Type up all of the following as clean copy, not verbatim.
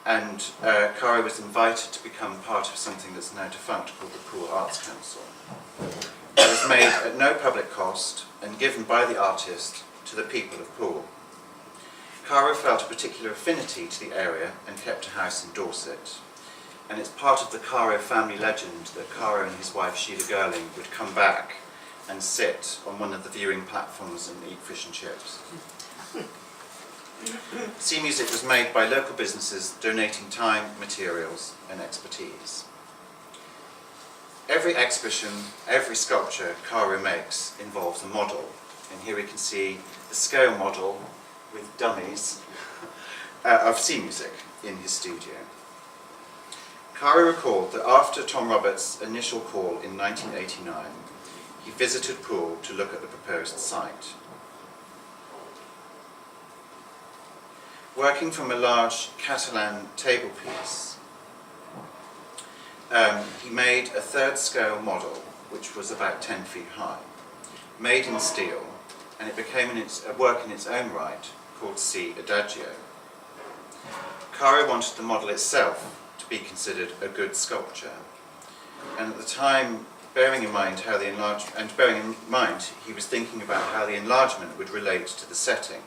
and Caro was invited to become part of something that's now defunct called the Poole Arts Council. It was made at no public cost and given by the artist to the people of Poole. Caro felt a particular affinity to the area and kept a house in Dorset. And it's part of the Caro family legend that Caro and his wife Sheila Girling would come back and sit on one of the viewing platforms and eat fish and chips. Sea music was made by local businesses donating time, materials and expertise. Every exhibition, every sculpture Caro makes involves a model. And here we can see the scale model with dummies of sea music in his studio. Caro recalled that after Tom Roberts' initial call in 1989, he visited Poole to look at the proposed site. Working from a large Catalan table piece, he made a third scale model which was about 10 feet high, made in steel, and it became a work in its own right called Sea Adagio. Caro wanted the model itself to be considered a good sculpture, and at the time, bearing in mind he was thinking about how the enlargement would relate to the setting.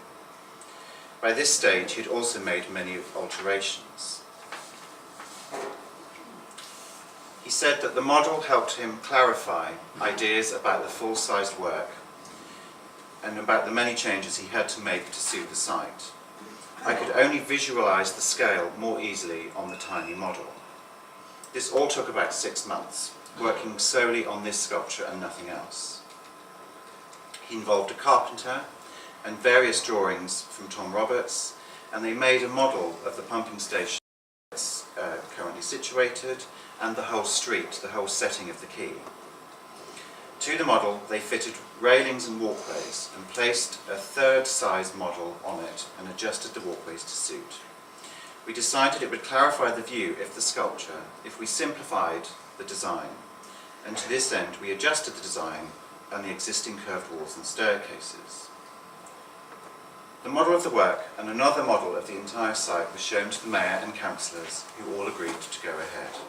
By this stage, he had also made many alterations. He said that the model helped him clarify ideas about the full-sized work and about the many changes he had to make to suit the site. I could only visualize the scale more easily on the tiny model. This all took about 6 months, working solely on this sculpture and nothing else. He involved a carpenter and various drawings from Tom Roberts, and they made a model of the pumping station that's currently situated, and the whole street, the whole setting of the quay. To the model, they fitted railings and walkways and placed a third-size model on it and adjusted the walkways to suit. We decided it would clarify the view if we simplified the design, and to this end we adjusted the design and the existing curved walls and staircases. The model of the work and another model of the entire site was shown to the mayor and councillors, who all agreed to go ahead.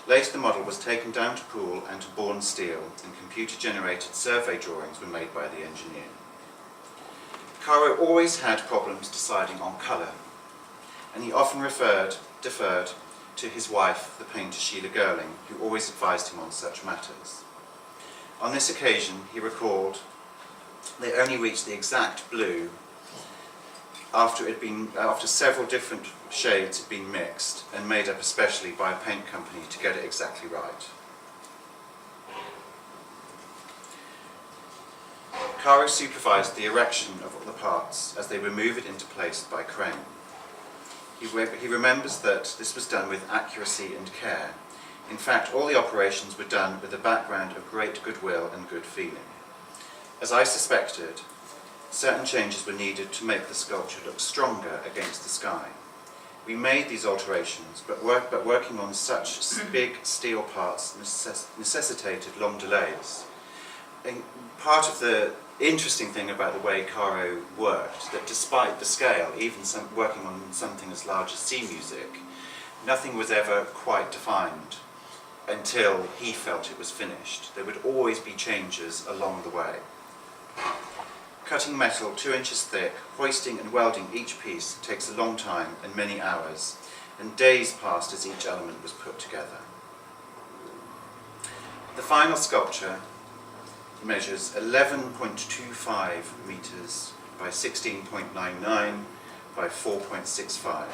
Later the model was taken down to Poole and to Bourne Steel, and computer-generated survey drawings were made by the engineer. Caro always had problems deciding on colour, and he often deferred to his wife, the painter Sheila Girling, who always advised him on such matters. On this occasion, he recalled, they only reached the exact blue after several different shades had been mixed and made up especially by a paint company to get it exactly right. Caro supervised the erection of all the parts as they were moved into place by crane. He remembers that this was done with accuracy and care. In fact, all the operations were done with a background of great goodwill and good feeling. As I suspected, certain changes were needed to make the sculpture look stronger against the sky. We made these alterations, but working on such big steel parts necessitated long delays. And part of the interesting thing about the way Caro worked, that despite the scale, even working on something as large as sea music, nothing was ever quite defined until he felt it was finished. There would always be changes along the way. Cutting metal 2 inches thick, hoisting and welding each piece takes a long time and many hours, and days passed as each element was put together. The final sculpture measures 11.25 metres by 16.99 by 4.65.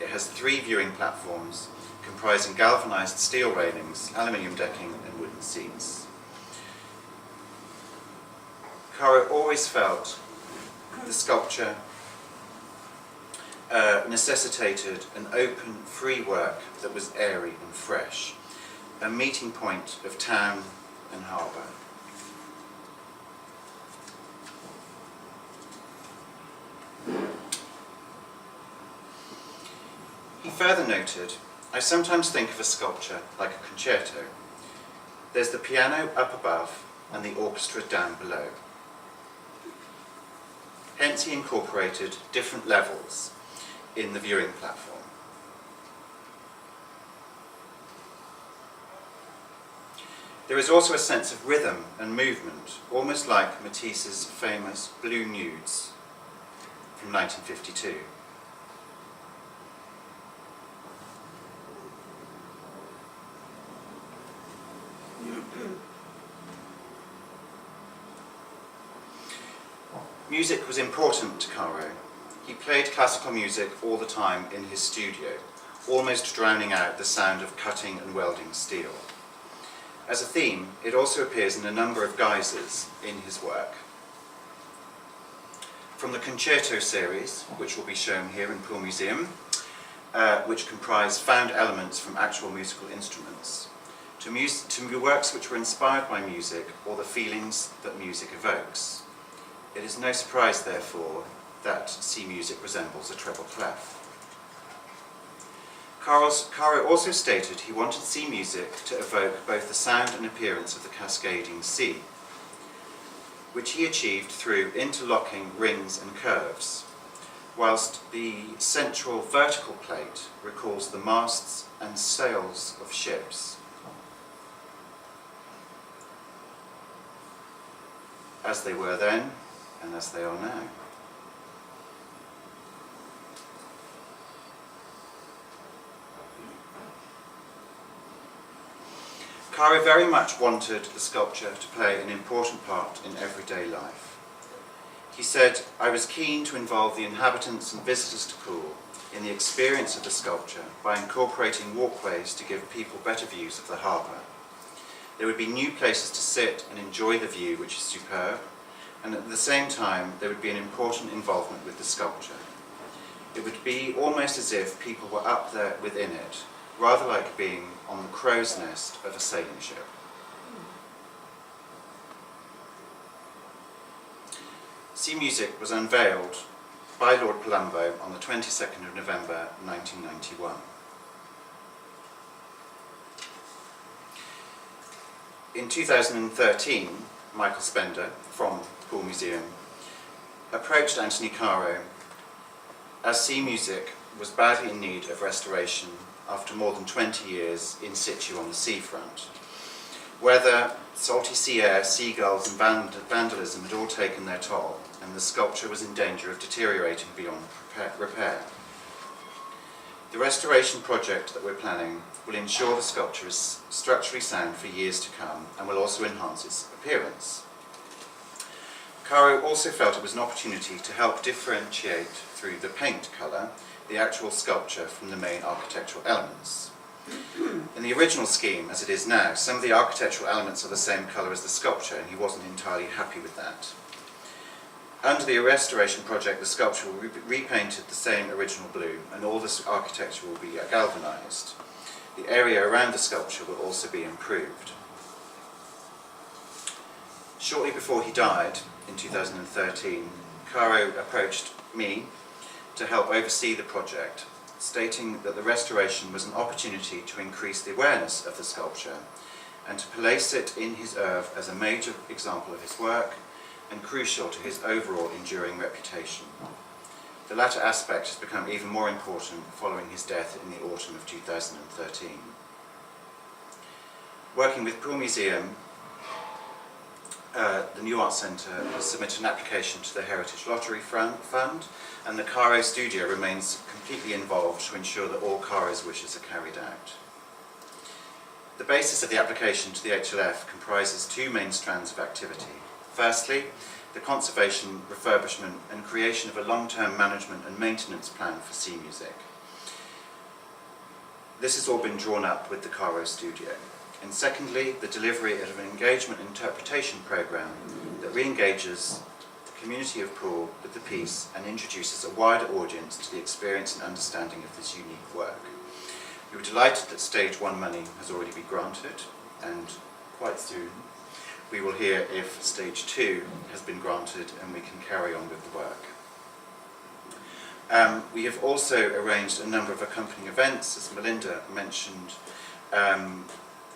It has 3 viewing platforms comprising galvanised steel railings, aluminium decking and wooden seats. Caro always felt the sculpture necessitated an open, free work that was airy and fresh, a meeting point of town and harbour. He further noted, I sometimes think of a sculpture like a concerto. There's the piano up above and the orchestra down below. Hence he incorporated different levels in the viewing platform. There is also a sense of rhythm and movement, almost like Matisse's famous Blue Nudes from 1952. Music was important to Caro. He played classical music all the time in his studio, almost drowning out the sound of cutting and welding steel. As a theme, it also appears in a number of guises in his work. From the concerto series, which will be shown here in Poole Museum, which comprise found elements from actual musical instruments, to works which were inspired by music or the feelings that music evokes. It is no surprise, therefore, that C music resembles a treble clef. Caro also stated he wanted C music to evoke both the sound and appearance of the cascading sea, which he achieved through interlocking rings and curves, whilst the central vertical plate recalls the masts and sails of ships, as they were then and as they are now. Caro very much wanted the sculpture to play an important part in everyday life. He said, "I was keen to involve the inhabitants and visitors to Poole in the experience of the sculpture by incorporating walkways to give people better views of the harbour. There would be new places to sit and enjoy the view, which is superb, and at the same time there would be an important involvement with the sculpture. It would be almost as if people were up there within it, rather like being on the crow's nest of a sailing ship." C music was unveiled by Lord Palumbo on the 22nd of November 1991. In 2013, Michael Spender from Poole Museum approached Anthony Caro as C music was badly in need of restoration after more than 20 years in situ on the seafront. Weather, salty sea air, seagulls and vandalism had all taken their toll, and the sculpture was in danger of deteriorating beyond repair. The restoration project that we're planning will ensure the sculpture is structurally sound for years to come and will also enhance its appearance. Caro also felt it was an opportunity to help differentiate through the paint colour the actual sculpture from the main architectural elements. In the original scheme, as it is now, some of the architectural elements are the same colour as the sculpture, and he wasn't entirely happy with that. Under the restoration project, the sculpture will be repainted the same original blue, and all the architecture will be galvanised. The area around the sculpture will also be improved. Shortly before he died, in 2013, Caro approached me to help oversee the project, stating that the restoration was an opportunity to increase the awareness of the sculpture and to place it in his oeuvre as a major example of his work and crucial to his overall enduring reputation. The latter aspect has become even more important following his death in the autumn of 2013. Working with Poole Museum, the New Arts Centre has submitted an application to the Heritage Lottery Fund, and the Caro studio remains completely involved to ensure that all Caro's wishes are carried out. The basis of the application to the HLF comprises two main strands of activity. Firstly, the conservation, refurbishment and creation of a long-term management and maintenance plan for C music. This has all been drawn up with the Caro studio. And secondly, the delivery of an engagement interpretation programme that re-engages the community of Poole with the piece and introduces a wider audience to the experience and understanding of this unique work. We were delighted that Stage 1 money has already been granted, and quite soon we will hear if Stage 2 has been granted and we can carry on with the work. We have also arranged a number of accompanying events, as Melinda mentioned.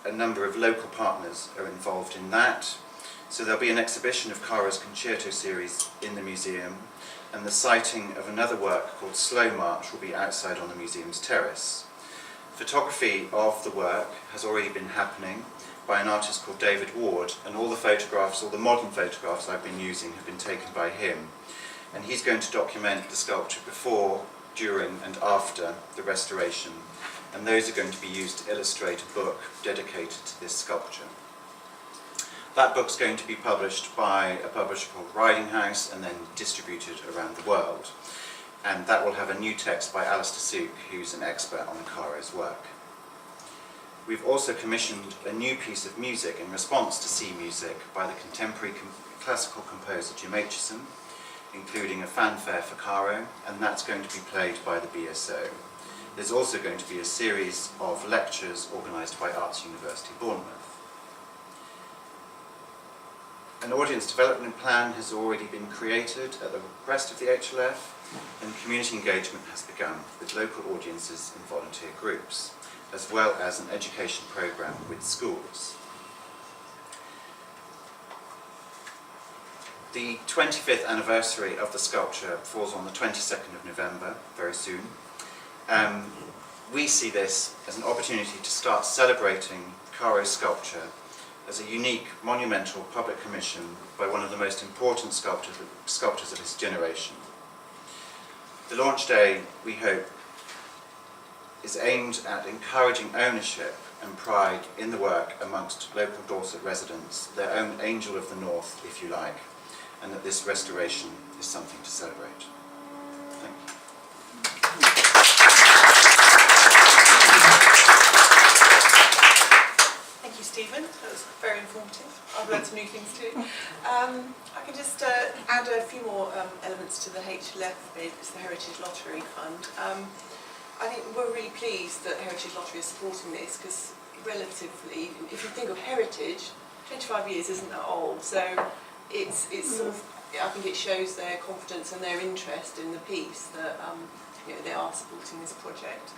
A number of local partners are involved in that. So there'll be an exhibition of Caro's concerto series in the museum, and the sighting of another work called Slow March will be outside on the museum's terrace. Photography of the work has already been happening, by an artist called David Ward, and all the photographs, all the modern photographs I've been using have been taken by him. And he's going to document the sculpture before, during and after the restoration, and those are going to be used to illustrate a book dedicated to this sculpture. That book's going to be published by a publisher called Riding House and then distributed around the world. And that will have a new text by Alistair Sooke, who's an expert on Caro's work. We've also commissioned a new piece of music in response to sea music by the contemporary classical composer Jim Aitchison, including a fanfare for Caro, and that's going to be played by the BSO. There's also going to be a series of lectures organised by Arts University Bournemouth. An audience development plan has already been created at the rest of the HLF, and community engagement has begun with local audiences and volunteer groups, as well as an education programme with schools. The 25th anniversary of the sculpture falls on the 22nd of November, very soon. We see this as an opportunity to start celebrating Caro's sculpture as a unique, monumental public commission by one of the most important sculptors of his generation. The launch day, we hope, is aimed at encouraging ownership and pride in the work amongst local Dorset residents, their own angel of the north, if you like, and that this restoration is something to celebrate. Thank you. Thank you, Stephen. That was very informative. I've learned some new things too. I can just add a few more elements to the HLF bid. It's the Heritage Lottery Fund. I think we're really pleased that Heritage Lottery is supporting this because relatively, if you think of heritage, 25 years isn't that old. So it's sort of, I think it shows their confidence and their interest in the piece that they are supporting this project.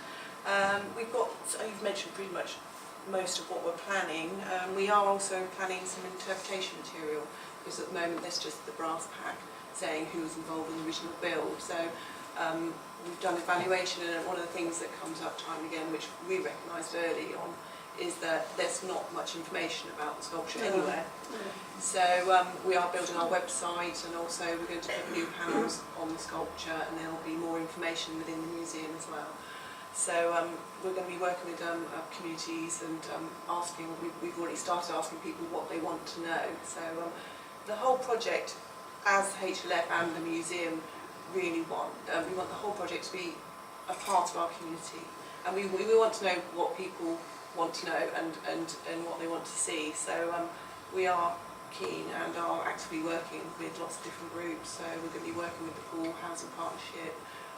We've got, you've mentioned pretty much most of what we're planning. We are also planning some interpretation material because at the moment there's just the brass pack saying who was involved in the original build. So we've done evaluation, and one of the things that comes up time and again, which we recognised early on, is that there's not much information about the sculpture anywhere. So we are building our website, and also we're going to put new panels on the sculpture, and there will be more information within the museum as well. So we're going to be working with communities and asking, we've already started asking people what they want to know. So the whole project, as HLF and the museum really want, we want the whole project to be a part of our community, and we want to know what people want to know and what they want to see. So we are keen and are actively working with lots of different groups. So we're going to be working with the Poole Housing Partnership,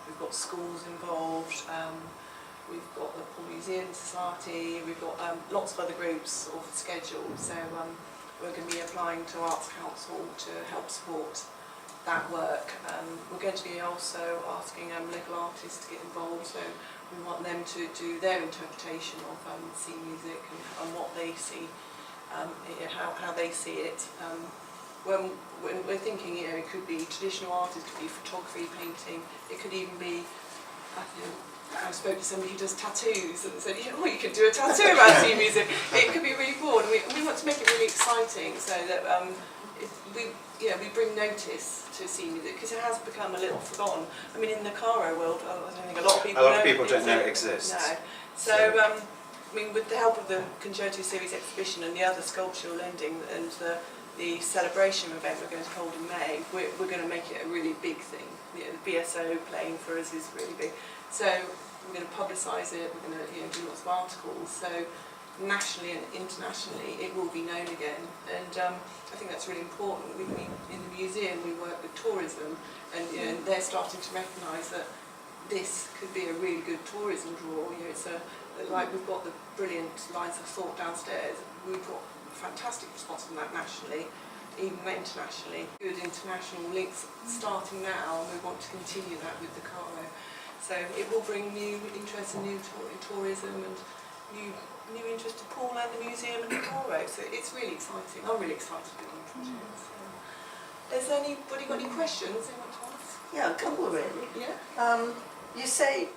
we've got schools involved, we've got the Poole Museum Society, we've got lots of other groups sort of scheduled. So we're going to be applying to Arts Council to help support that work. We're going to be also asking local artists to get involved, so we want them to do their interpretation of sea music and what they see, how they see it. When we're thinking, it could be traditional art, it could be photography, painting, it could even be, I spoke to somebody who does tattoos and said, you could do a tattoo about sea music. It could be really broad, and we want to make it really exciting so that we bring notice to sea music, because it has become a little forgotten. I mean, in the Caro world, I don't think a lot of people don't know it exists. No. So I mean, with the help of the Concerto Series exhibition and the other sculptural lending and the celebration event we're going to hold in May, we're going to make it a really big thing. The BSO playing for us is really big. So we're going to publicise it, we're going to do lots of articles. So nationally and internationally it will be known again, and I think that's really important. In the museum we work with tourism, and they're starting to recognise that this could be a really good tourism draw. It's like we've got the brilliant lines of thought downstairs. We've got fantastic response from that nationally, even internationally. Good international links starting now, and we want to continue that with the Caro. So it will bring new interest in new tourism and new interest to Poole and the museum and the Caro. So it's really exciting. I'm really excited to be on the project. So. Has anybody got any questions they want to ask? Yeah, a couple really. Yeah. You say,